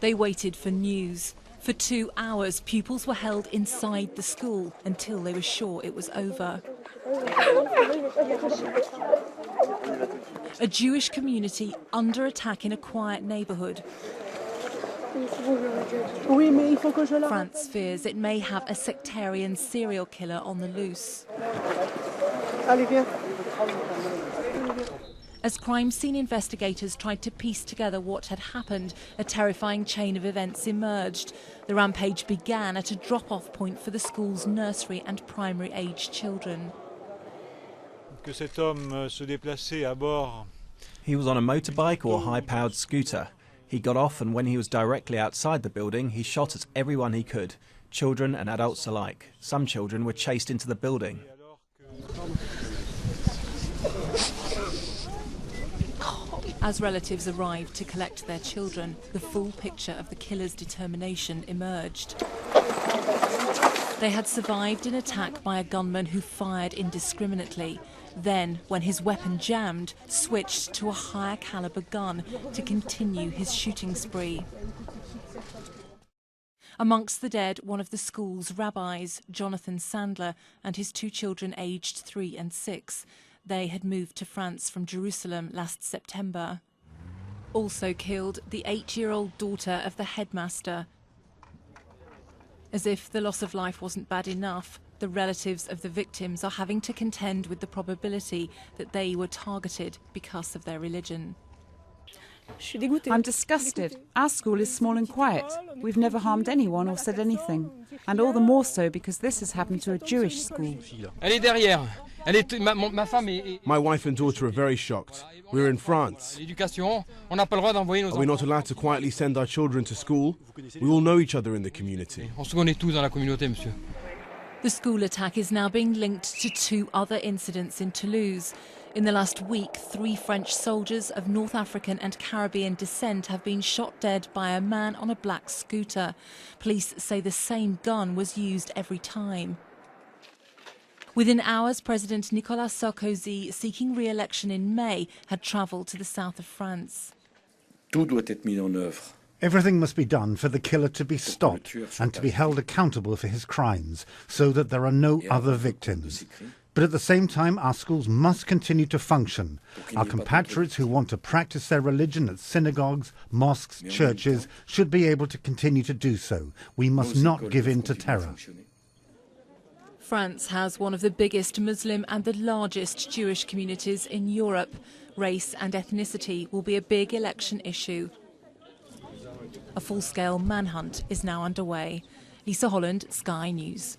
They waited for news. For 2 hours, pupils were held inside the school until they were sure it was over. A Jewish community under attack in a quiet neighbourhood. France fears it may have a sectarian serial killer on the loose. As crime scene investigators tried to piece together what had happened, a terrifying chain of events emerged. The rampage began at a drop-off point for the school's nursery and primary-aged children. He was on a motorbike or high-powered scooter. He got off, and when he was directly outside the building, he shot at everyone he could, children and adults alike. Some children were chased into the building. As relatives arrived to collect their children, the full picture of the killer's determination emerged. They had survived an attack by a gunman who fired indiscriminately. Then, when his weapon jammed, switched to a higher calibre gun to continue his shooting spree. Amongst the dead, one of the school's rabbis, Jonathan Sandler, and his 2 children aged 3 and 6. They had moved to France from Jerusalem last September. Also killed, the 8-year-old daughter of the headmaster. As if the loss of life wasn't bad enough, the relatives of the victims are having to contend with the probability that they were targeted because of their religion. I'm disgusted. Our school is small and quiet. We've never harmed anyone or said anything. And all the more so because this has happened to a Jewish school. My wife and daughter are very shocked. We're in France. Are we not allowed to quietly send our children to school? We all know each other in the community. The school attack is now being linked to 2 other incidents in Toulouse. In the last week, 3 French soldiers of North African and Caribbean descent have been shot dead by a man on a black scooter. Police say the same gun was used every time. Within hours, President Nicolas Sarkozy, seeking re-election in May, had travelled to the south of France. Everything must be done for the killer to be stopped and to be held accountable for his crimes, so that there are no other victims. But at the same time, our schools must continue to function. Our compatriots who want to practice their religion at synagogues, mosques, churches should be able to continue to do so. We must not give in to terror. France has one of the biggest Muslim and the largest Jewish communities in Europe. Race and ethnicity will be a big election issue. A full-scale manhunt is now underway. Lisa Holland, Sky News.